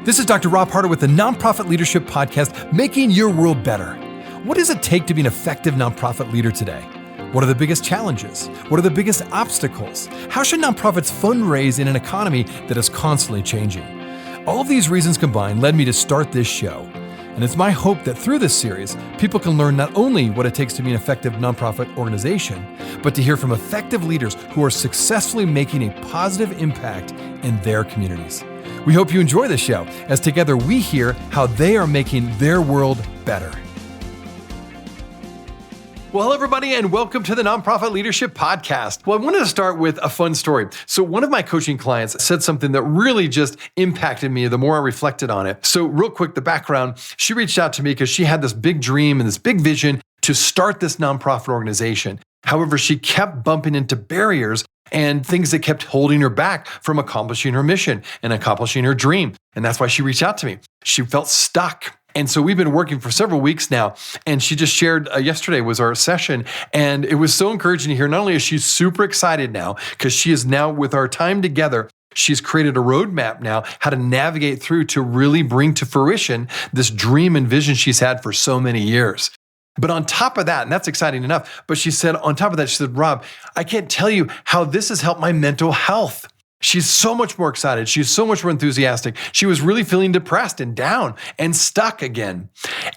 This is Dr. Rob Harder with the Nonprofit Leadership Podcast, Making Your World Better. What does it take to be an effective nonprofit leader today? What are the biggest challenges? What are the biggest obstacles? How should nonprofits fundraise in an economy that is constantly changing? All of these reasons combined led me to start this show. And it's my hope that through this series, people can learn not only what it takes to be an effective nonprofit organization, but to hear from effective leaders who are successfully making a positive impact in their communities. We hope you enjoy the show as together we hear how they are making their world better. Well, hello, everybody, and welcome to the Nonprofit Leadership Podcast. Well, I wanted to start with a fun story. So one of my coaching clients said something that really just impacted me the more I reflected on it. So real quick, the background, she reached out to me because she had this big dream and this big vision to start this nonprofit organization. However, she kept bumping into barriers and things that kept holding her back from accomplishing her mission and accomplishing her dream. And that's why she reached out to me. She felt stuck. And so we've been working for several weeks now, and she just shared, yesterday was our session, and it was so encouraging to hear. Not only is she super excited now, because she is now, with our time together, she's created a roadmap now, how to navigate through to really bring to fruition this dream and vision she's had for so many years. But on top of that, and that's exciting enough, but she said, on top of that, she said, Rob, I can't tell you how this has helped my mental health. She's so much more excited. She's so much more enthusiastic. She was really feeling depressed and down and stuck again.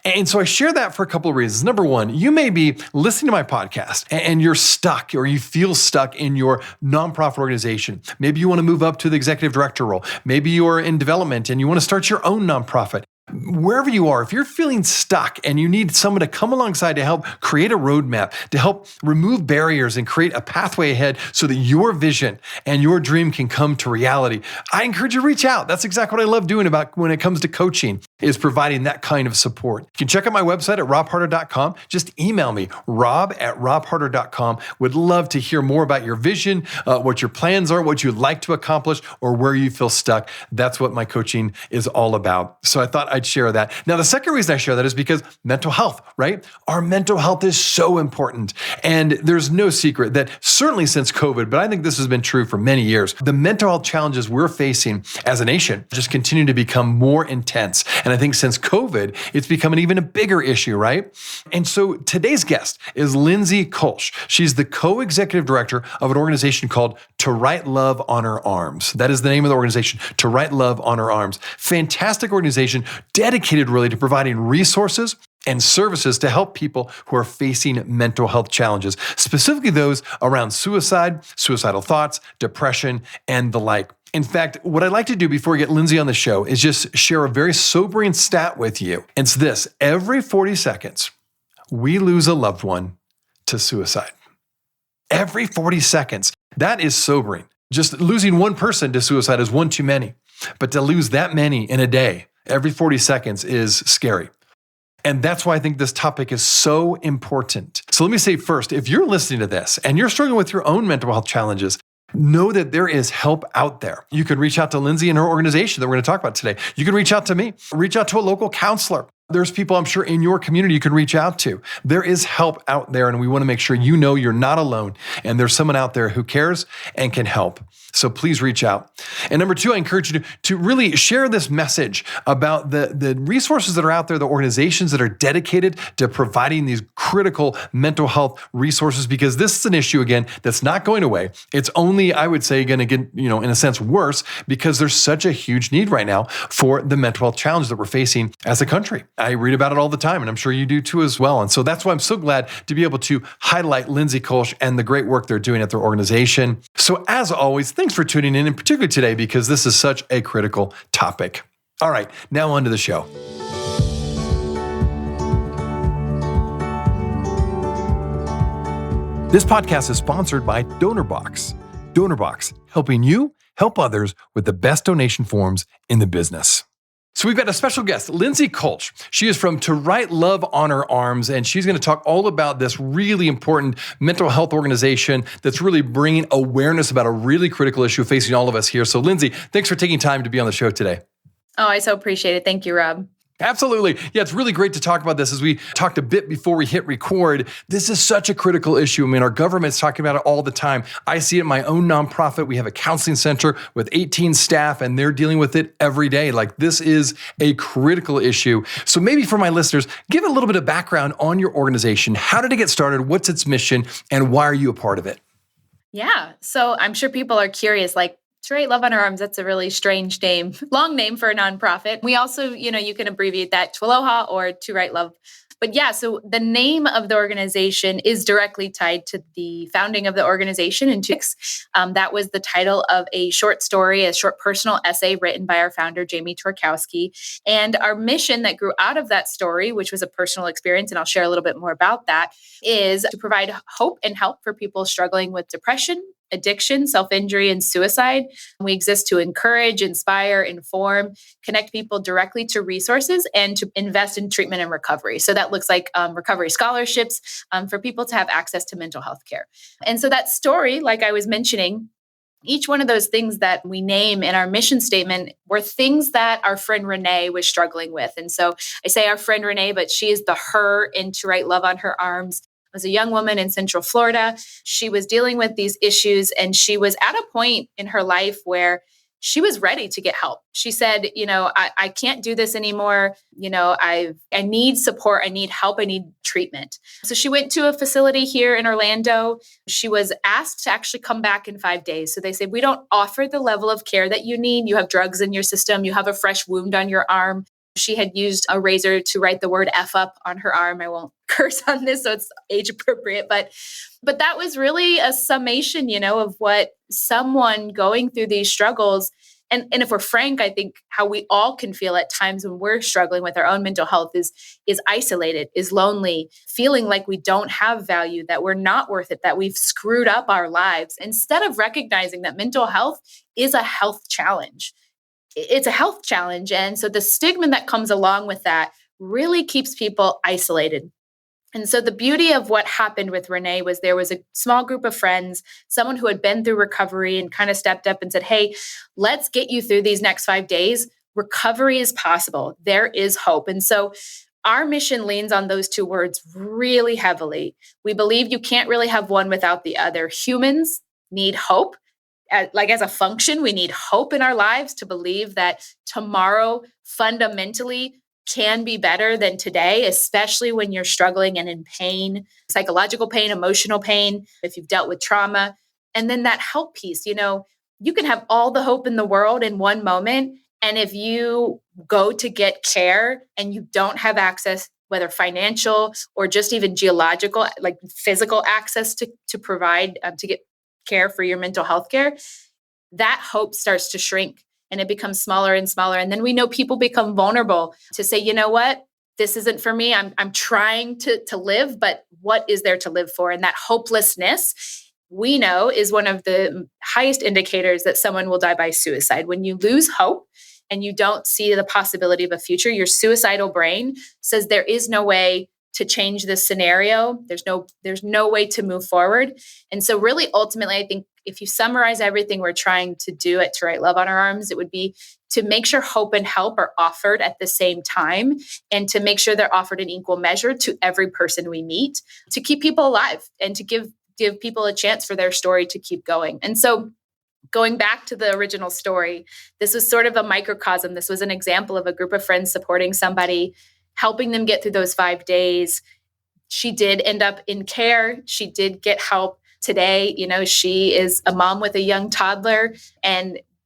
And so I share that for a couple of reasons. Number one, you may be listening to my podcast and you're stuck, or you feel stuck in your nonprofit organization. Maybe you want to move up to the executive director role. Maybe you're in development and you want to start your own nonprofit. Wherever you are, if you're feeling stuck and you need someone to come alongside to help create a roadmap, to help remove barriers and create a pathway ahead so that your vision and your dream can come to reality, I encourage you to reach out. That's exactly what I love doing about when it comes to coaching, is providing that kind of support. You can check out my website at robharder.com. Just email me, rob@robharder.com. Would love to hear more about your vision, what your plans are, what you'd like to accomplish, or where you feel stuck. That's what my coaching is all about. So I thought I'd share that. Now, the second reason I share that is because mental health, right? Our mental health is so important. And there's no secret that certainly since COVID, but I think this has been true for many years, the mental health challenges we're facing as a nation just continue to become more intense. And I think since COVID, it's become an even a bigger issue, right? And so today's guest is Lindsay Kolsch. She's the co-executive director of an organization called To Write Love on Her Arms. That is the name of the organization, To Write Love on Her Arms. Fantastic organization, dedicated really to providing resources and services to help people who are facing mental health challenges, specifically those around suicide, suicidal thoughts, depression, and the like. In fact, what I'd like to do before we get Lindsay on the show is just share a very sobering stat with you. It's this: every 40 seconds, we lose a loved one to suicide. Every 40 seconds. That is sobering. Just losing one person to suicide is one too many. But to lose that many in a day, every 40 seconds, is scary. And that's why I think this topic is so important. So let me say first, if you're listening to this and you're struggling with your own mental health challenges, know that there is help out there. You can reach out to Lindsay and her organization that we're going to talk about today. You can reach out to me, reach out to a local counselor. There's people I'm sure in your community you can reach out to. There is help out there, and we want to make sure you know you're not alone and there's someone out there who cares and can help. So please reach out. And number two, I encourage you to really share this message about the resources that are out there, the organizations that are dedicated to providing these critical mental health resources, because this is an issue, again, that's not going away. It's only, I would say, going to get, in a sense, worse, because there's such a huge need right now for the mental health challenge that we're facing as a country. I read about it all the time, and I'm sure you do too as well. And so that's why I'm so glad to be able to highlight Lindsay Kolsch and the great work they're doing at their organization. So as always, thanks for tuning in, and particularly today, because this is such a critical topic. All right, now on to the show. This podcast is sponsored by DonorBox. DonorBox, helping you help others with the best donation forms in the business. So we've got a special guest, Lindsay Kolsch. She is from To Write Love on Her Arms, and she's going to talk all about this really important mental health organization that's really bringing awareness about a really critical issue facing all of us here. So Lindsay, thanks for taking time to be on the show today. Oh, I so appreciate it. Thank you, Rob. Absolutely. Yeah, it's really great to talk about this. As we talked a bit before we hit record, this is such a critical issue. I mean, our government's talking about it all the time. I see it in my own nonprofit. We have a counseling center with 18 staff, and they're dealing with it every day. Like, this is a critical issue. So maybe for my listeners, give a little bit of background on your organization. How did it get started? What's its mission? And why are you a part of it? Yeah. So I'm sure people are curious, like, to write Love on Our Arms, that's a really strange name, long name for a nonprofit. We also, you can abbreviate that TWLOHA or To Write Love. But yeah, so the name of the organization is directly tied to the founding of the organization in 2006. That was the title of a short story, a short personal essay written by our founder, Jamie Tworkowski. And our mission that grew out of that story, which was a personal experience, and I'll share a little bit more about that, is to provide hope and help for people struggling with depression, addiction, self-injury, and suicide. We exist to encourage, inspire, inform, connect people directly to resources, and to invest in treatment and recovery. So that looks like recovery scholarships for people to have access to mental health care. And so that story, like I was mentioning, each one of those things that we name in our mission statement were things that our friend Renee was struggling with. And so I say our friend Renee, but she is the her in To Write Love on Her Arms. Was a young woman in Central Florida. She was dealing with these issues, and she was at a point in her life where she was ready to get help. She said, I can't do this anymore. I need support. I need help. I need treatment. So she went to a facility here in Orlando. She was asked to actually come back in 5 days. So they said, we don't offer the level of care that you need. You have drugs in your system. You have a fresh wound on your arm. She had used a razor to write the word F up on her arm. I won't curse on this, so it's age appropriate. But that was really a summation, of what someone going through these struggles. And if we're frank, I think how we all can feel at times when we're struggling with our own mental health is isolated, is lonely, feeling like we don't have value, that we're not worth it, that we've screwed up our lives, instead of recognizing that mental health is a health challenge. It's a health challenge. And so the stigma that comes along with that really keeps people isolated. And so the beauty of what happened with Renee was there was a small group of friends, someone who had been through recovery and kind of stepped up and said, hey, let's get you through these next 5 days. Recovery is possible. There is hope. And so our mission leans on those two words really heavily. We believe you can't really have one without the other. Humans need hope. As a function, we need hope in our lives to believe that tomorrow fundamentally can be better than today, especially when you're struggling and in pain, psychological pain, emotional pain, if you've dealt with trauma. And then that help piece, you can have all the hope in the world in one moment. And if you go to get care and you don't have access, whether financial or just even geological, like physical access to provide, to get care for your mental health care, that hope starts to shrink and it becomes smaller and smaller. And then we know people become vulnerable to say, you know what, this isn't for me. I'm trying to live, but what is there to live for? And that hopelessness, we know, is one of the highest indicators that someone will die by suicide. When you lose hope and you don't see the possibility of a future, your suicidal brain says there is no way to change this scenario. There's no way to move forward. And so really, ultimately, I think if you summarize everything we're trying to do at To Write Love on Our Arms, it would be to make sure hope and help are offered at the same time, and to make sure they're offered in equal measure to every person we meet, to keep people alive and to give people a chance for their story to keep going. And so going back to the original story, this was sort of a microcosm. This was an example of a group of friends supporting somebody, helping them get through those 5 days. She did end up in care. She did get help. Today, she is a mom with a young toddler.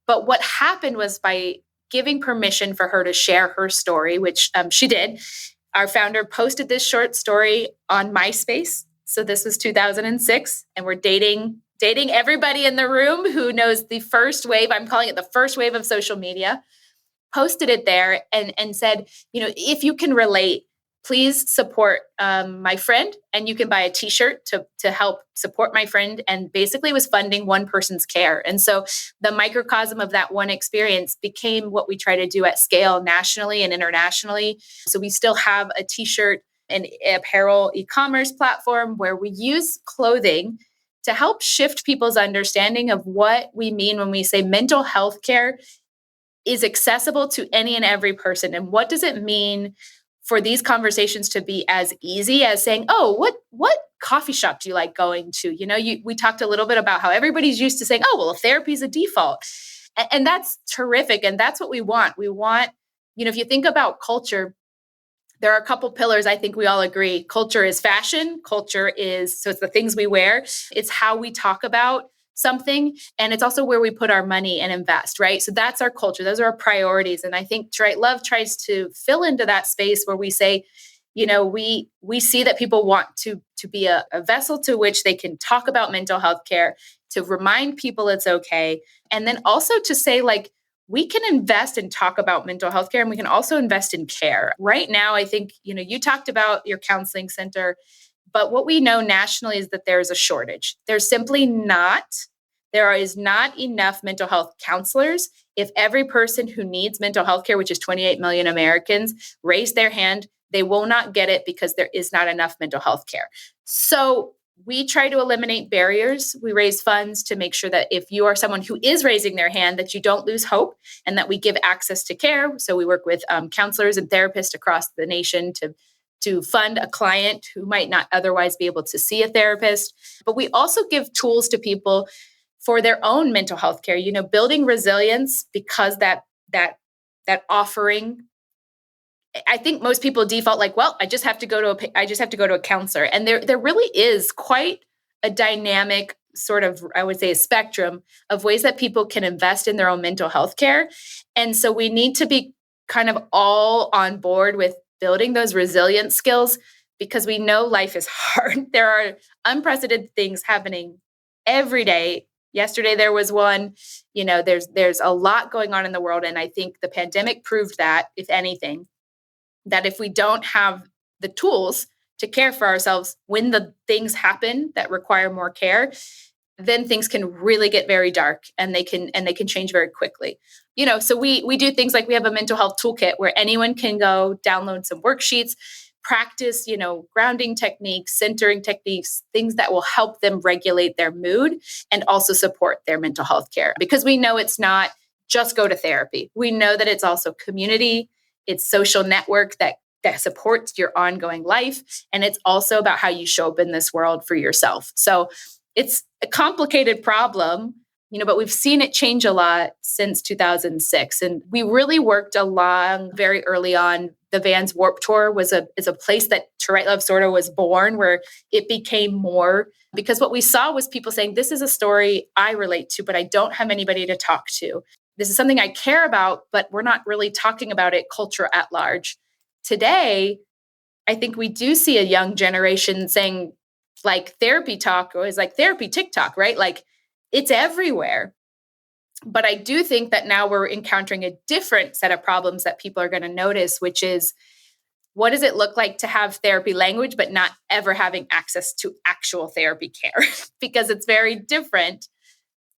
But what happened was, by giving permission for her to share her story, which she did, our founder posted this short story on MySpace. So this was 2006, and we're dating everybody in the room who knows the first wave. I'm calling it the first wave of social media. Posted it there and said, if you can relate, please support my friend, and you can buy a t-shirt to help support my friend. And basically was funding one person's care. And so the microcosm of that one experience became what we try to do at scale nationally and internationally. So we still have a t-shirt and apparel e-commerce platform where we use clothing to help shift people's understanding of what we mean when we say mental health care is accessible to any and every person. And what does it mean for these conversations to be as easy as saying, oh, what coffee shop do you like going to? We talked a little bit about how everybody's used to saying, oh, well, therapy is a default. And that's terrific. And that's what we want. We want, if you think about culture, there are a couple pillars I think we all agree. Culture is fashion. So it's the things we wear. It's how we talk about something. And it's also where we put our money and invest, right? So that's our culture. Those are our priorities. And I think To Write Love tries to fill into that space where we say, we see that people want to be a vessel to which they can talk about mental health care, to remind people it's okay. And then also to say, like, we can invest and talk about mental health care, and we can also invest in care. Right now, I think, you talked about your counseling center, but what we know nationally is that there is a shortage. There is not enough mental health counselors. If every person who needs mental health care, which is 28 million Americans, raise their hand, they will not get it because there is not enough mental health care. So we try to eliminate barriers. We raise funds to make sure that if you are someone who is raising their hand, that you don't lose hope and that we give access to care. So we work with counselors and therapists across the nation to fund a client who might not otherwise be able to see a therapist. But we also give tools to people for their own mental health care, building resilience, because that offering, I think most people default like, well, I just have to go to a counselor. And there really is quite a dynamic sort of, I would say, a spectrum of ways that people can invest in their own mental health care. And so we need to be kind of all on board with building those resilience skills, because we know life is hard. There are unprecedented things happening every day. Yesterday there was one, there's a lot going on in the world. And I think the pandemic proved that, if anything, that if we don't have the tools to care for ourselves when the things happen that require more care, then things can really get very dark, and they can change very quickly. So we do things like we have a mental health toolkit where anyone can go download some worksheets, practice, grounding techniques, centering techniques, things that will help them regulate their mood and also support their mental health care. Because we know it's not just go to therapy. We know that it's also community, it's social network that supports your ongoing life. And it's also about how you show up in this world for yourself. So it's a complicated problem, but we've seen it change a lot since 2006. And we really worked along very early on. The Vans Warped Tour is a place that To Write Love sort of was born, where it became more, because what we saw was people saying, this is a story I relate to, but I don't have anybody to talk to. This is something I care about, but we're not really talking about it culture at large. Today, I think we do see a young generation saying, like, therapy talk is like therapy TikTok, right? Like, it's everywhere. But I do think that now we're encountering a different set of problems that people are going to notice, which is, what does it look like to have therapy language, but not ever having access to actual therapy care? Because it's very different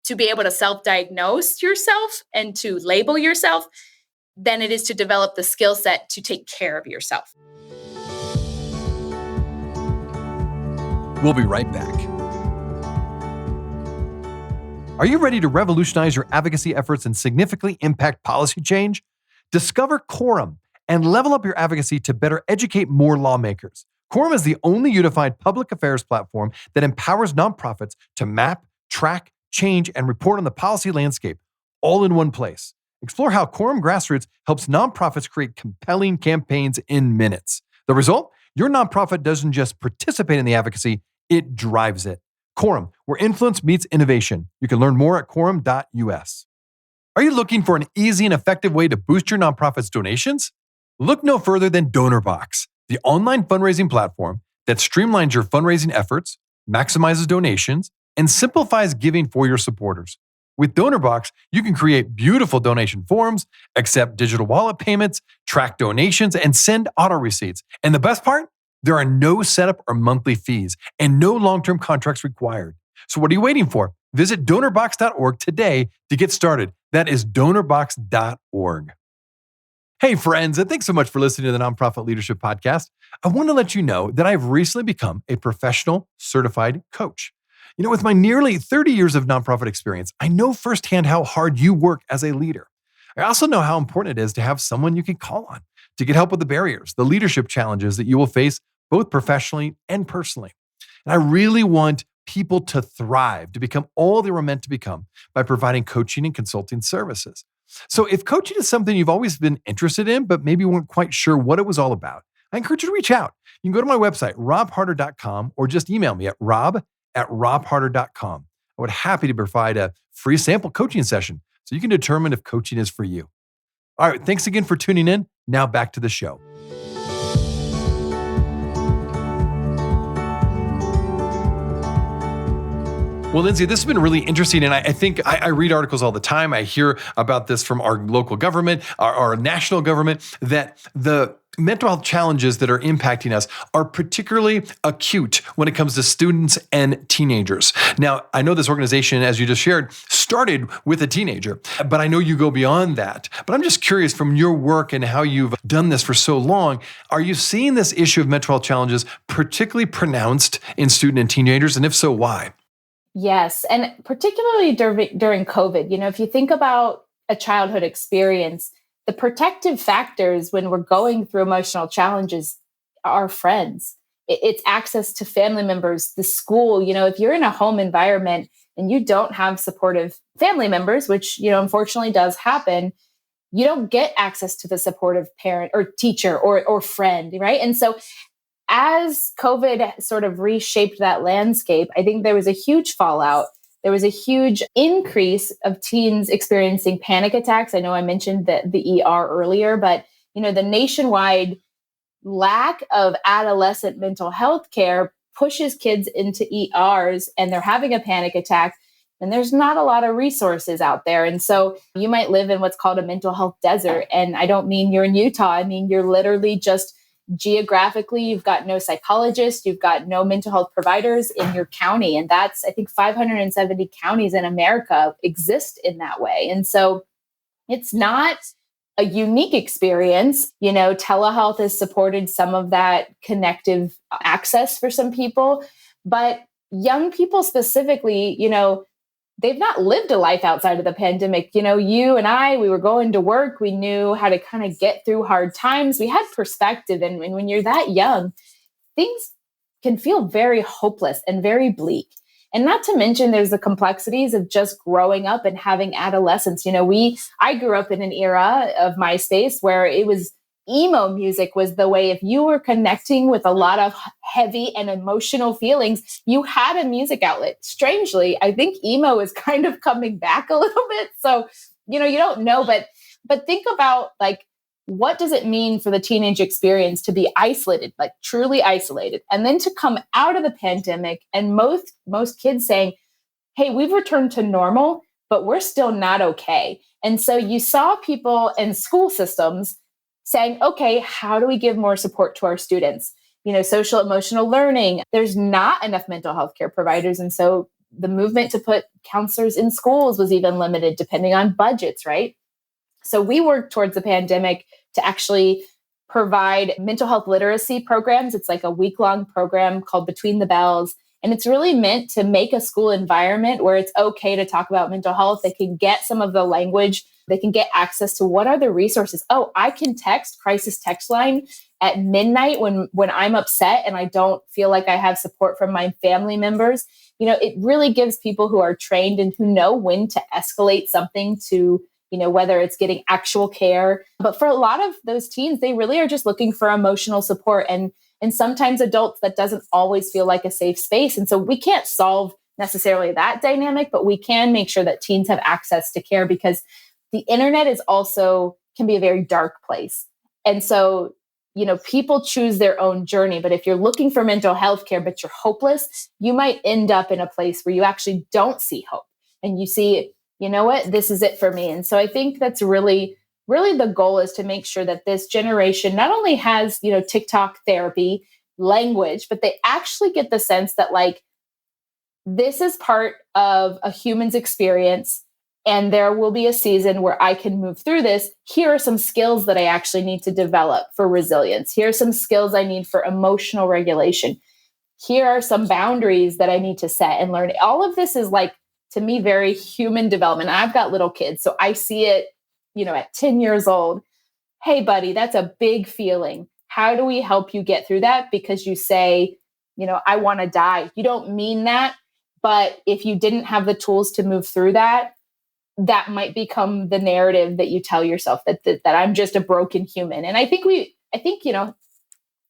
to be able to self-diagnose yourself and to label yourself than it is to develop the skill set to take care of yourself. We'll be right back. Are you ready to revolutionize your advocacy efforts and significantly impact policy change? Discover Quorum and level up your advocacy to better educate more lawmakers. Quorum is the only unified public affairs platform that empowers nonprofits to map, track, change, and report on the policy landscape, all in one place. Explore how Quorum Grassroots helps nonprofits create compelling campaigns in minutes. The result? Your nonprofit doesn't just participate in the advocacy, it drives it. Quorum, where influence meets innovation. You can learn more at quorum.us. Are you looking for an easy and effective way to boost your nonprofit's donations? Look no further than DonorBox, the online fundraising platform that streamlines your fundraising efforts, maximizes donations, and simplifies giving for your supporters. With DonorBox, you can create beautiful donation forms, accept digital wallet payments, track donations, and send auto receipts. And the best part? There are no setup or monthly fees and no long-term contracts required. So what are you waiting for? Visit donorbox.org today to get started. That is donorbox.org. Hey friends, and thanks so much for listening to the Nonprofit Leadership Podcast. I want to let you know that I've recently become a professional certified coach. With my nearly 30 years of nonprofit experience, I know firsthand how hard you work as a leader. I also know how important it is to have someone you can call on to get help with the barriers, the leadership challenges that you will face both professionally and personally. And I really want people to thrive, to become all they were meant to become by providing coaching and consulting services. So if coaching is something you've always been interested in, but maybe weren't quite sure what it was all about, I encourage you to reach out. You can go to my website, robharder.com, or just email me at rob@robharder.com. I would happy to provide a free sample coaching session so you can determine if coaching is for you. All right, thanks again for tuning in. Now back to the show. Well, Lindsay, this has been really interesting. And I think I read articles all the time. I hear about this from our local government, our national government, that the mental health challenges that are impacting us are particularly acute when it comes to students and teenagers. Now, I know this organization, as you just shared, started with a teenager, but I know you go beyond that. But I'm just curious, from your work and how you've done this for so long, are you seeing this issue of mental health challenges particularly pronounced in student and teenagers? And if so, why? Yes. And particularly during COVID, if you think about a childhood experience, the protective factors when we're going through emotional challenges are friends. It's access to family members, the school. If you're in a home environment and you don't have supportive family members, which, unfortunately does happen, you don't get access to the supportive parent or teacher or friend, right? And so as COVID sort of reshaped that landscape, I think there was a huge fallout. There was a huge increase of teens experiencing panic attacks. I know I mentioned the ER earlier, but the nationwide lack of adolescent mental health care pushes kids into ERs and they're having a panic attack. And there's not a lot of resources out there. And so you might live in what's called a mental health desert. And I don't mean you're in Utah. I mean, you're literally just geographically, you've got no psychologists, you've got no mental health providers in your county. And that's, I think, 570 counties in America exist in that way. And so it's not a unique experience. Telehealth has supported some of that connective access for some people, but young people specifically, they've not lived a life outside of the pandemic. You and I, we were going to work. We knew how to kind of get through hard times. We had perspective. And when you're that young, things can feel very hopeless and very bleak. And not to mention, there's the complexities of just growing up and having adolescence. I grew up in an era of MySpace where it was emo music was the way. If you were connecting with a lot of heavy and emotional feelings, you had a music outlet. Strangely, I think emo is kind of coming back a little bit. So, you don't know, but think about what does it mean for the teenage experience to be isolated, like truly isolated, and then to come out of the pandemic and most kids saying, hey, we've returned to normal, but we're still not okay. And so you saw people in school systems saying, okay, how do we give more support to our students? Social emotional learning. There's not enough mental health care providers. And so the movement to put counselors in schools was even limited depending on budgets, right? So we worked towards the pandemic to actually provide mental health literacy programs. It's like a week-long program called Between the Bells. And it's really meant to make a school environment where it's okay to talk about mental health. They can get some of the language. They can get access to what are the resources. Oh, I can text crisis text line at midnight when I'm upset and I don't feel like I have support from my family members. It really gives people who are trained and who know when to escalate something to, whether it's getting actual care. But for a lot of those teens, they really are just looking for emotional support. And sometimes adults, that doesn't always feel like a safe space. And so we can't solve necessarily that dynamic, but we can make sure that teens have access to care, because the internet can be a very dark place. And so, people choose their own journey. But if you're looking for mental health care, but you're hopeless, you might end up in a place where you actually don't see hope. And you see, you know what, this is it for me. And so I think that's really, really the goal, is to make sure that this generation not only has, TikTok therapy language, but they actually get the sense that this is part of a human's experience. And there will be a season where I can move through this. Here are some skills that I actually need to develop for resilience. Here are some skills I need for emotional regulation. Here are some boundaries that I need to set and learn. All of this is to me, very human development. I've got little kids, so I see it at 10 years old, hey, buddy, that's a big feeling. How do we help you get through that? Because you say, I want to die. You don't mean that. But if you didn't have the tools to move through that, that might become the narrative that you tell yourself that I'm just a broken human. And I think,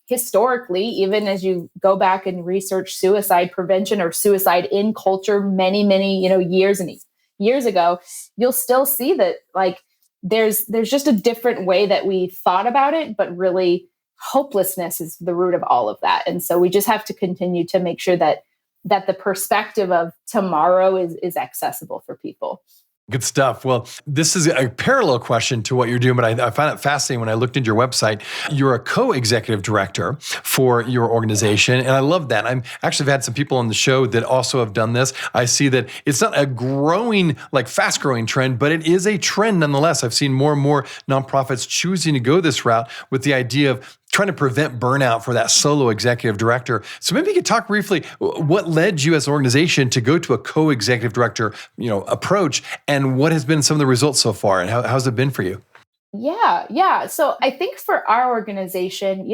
historically, even as you go back and research suicide prevention or suicide in culture many, many, years ago, you'll still see that like there's just a different way that we thought about it, but really hopelessness is the root of all of that. And so we just have to continue to make sure that the perspective of tomorrow is accessible for people. Good stuff. Well, this is a parallel question to what you're doing, but I found it fascinating when I looked into your website. You're a co-executive director for your organization, and I love that. I've had some people on the show that also have done this. I see that it's not a growing, fast-growing trend, but it is a trend nonetheless. I've seen more and more nonprofits choosing to go this route with the idea of trying to prevent burnout for that solo executive director. So maybe you could talk briefly, what led you as an organization to go to a co-executive director, approach, and what has been some of the results so far, and how's it been for you? Yeah. So I think for our organization,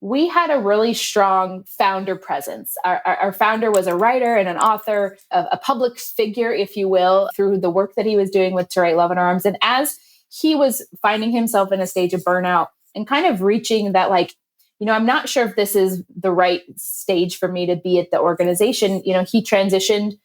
we had a really strong founder presence. Our founder was a writer and an author, a public figure, if you will, through the work that he was doing with To Write Love on Our Arms. And as he was finding himself in a stage of burnout, and kind of reaching that, I'm not sure if this is the right stage for me to be at the organization. He transitioned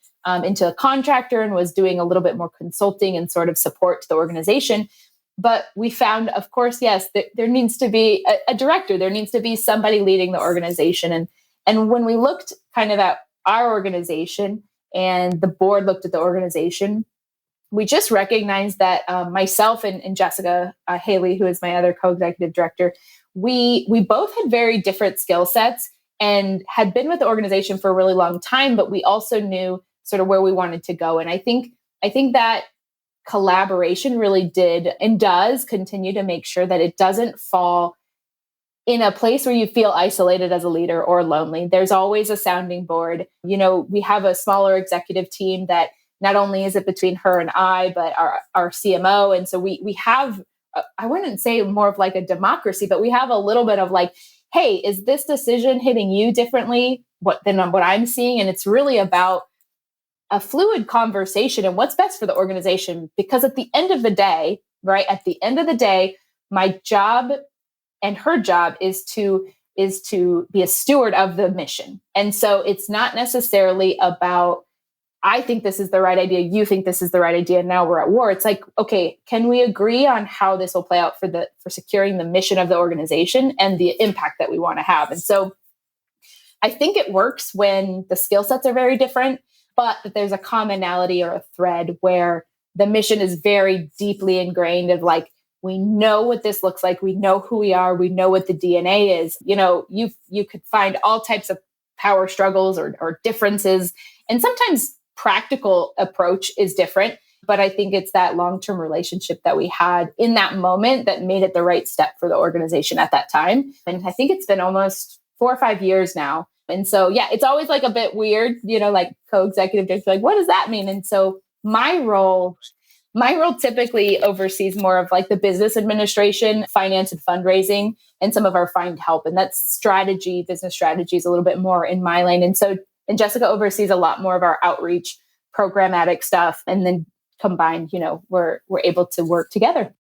into a contractor and was doing a little bit more consulting and sort of support to the organization. But we found, of course, yes, that there needs to be a director. There needs to be somebody leading the organization. And when we looked kind of at our organization and the board looked at the organization, we just recognized that myself and Jessica Haley, who is my other co-executive director, we both had very different skill sets and had been with the organization for a really long time, but we also knew sort of where we wanted to go. And I think that collaboration really did and does continue to make sure that it doesn't fall in a place where you feel isolated as a leader or lonely. There's always a sounding board. We have a smaller executive team that not only is it between her and I, but our CMO. And so we have, I wouldn't say more of like a democracy, but we have a little bit of hey, is this decision hitting you differently than what I'm seeing? And it's really about a fluid conversation and what's best for the organization. Because at the end of the day, my job and her job is to be a steward of the mission. And so it's not necessarily about, I think this is the right idea, you think this is the right idea, now we're at war. It's okay, can we agree on how this will play out for securing the mission of the organization and the impact that we want to have? And so I think it works when the skill sets are very different, but that there's a commonality or a thread where the mission is very deeply ingrained of we know what this looks like, we know who we are, we know what the DNA is. You could find all types of power struggles or differences, and sometimes practical approach is different, but I think it's that long-term relationship that we had in that moment that made it the right step for the organization at that time. And I think it's been almost 4 or 5 years now. And so, yeah, it's always a bit weird, co-executive director, what does that mean? And so my role typically oversees more of the business administration, finance and fundraising, and some of our find help. And that's business strategy is a little bit more in my lane. And Jessica oversees a lot more of our outreach, programmatic stuff. And then combined, we're able to work together.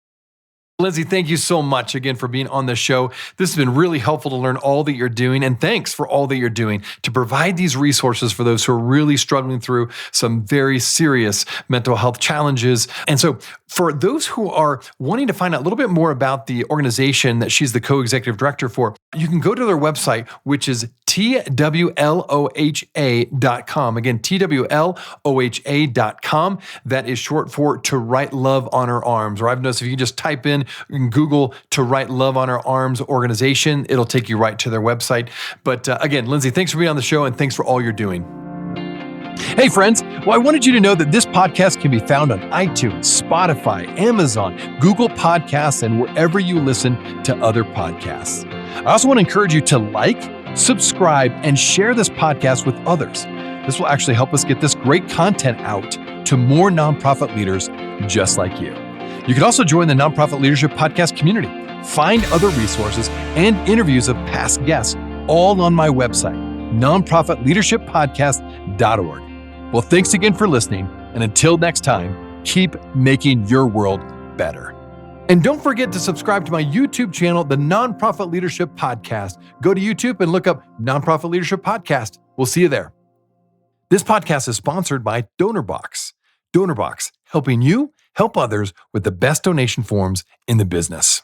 Lindsay, thank you so much again for being on the show. This has been really helpful to learn all that you're doing, and thanks for all that you're doing to provide these resources for those who are really struggling through some very serious mental health challenges. And so for those who are wanting to find out a little bit more about the organization that she's the co-executive director for, you can go to their website, which is TWLOHA.com. Again, TWLOHA.com. That is short for To Write Love on Our Arms. Or I've noticed if you just type in Google To Write Love on Our Arms organization, it'll take you right to their website. But again, Lindsay, thanks for being on the show and thanks for all you're doing. Hey friends, well, I wanted you to know that this podcast can be found on iTunes, Spotify, Amazon, Google Podcasts, and wherever you listen to other podcasts. I also want to encourage you to subscribe, and share this podcast with others. This will actually help us get this great content out to more nonprofit leaders just like you. You can also join the Nonprofit Leadership Podcast community. Find other resources and interviews of past guests all on my website, nonprofitleadershippodcast.org. Well, thanks again for listening. And until next time, keep making your world better. And don't forget to subscribe to my YouTube channel, the Nonprofit Leadership Podcast. Go to YouTube and look up Nonprofit Leadership Podcast. We'll see you there. This podcast is sponsored by DonorBox. DonorBox, helping you help others with the best donation forms in the business.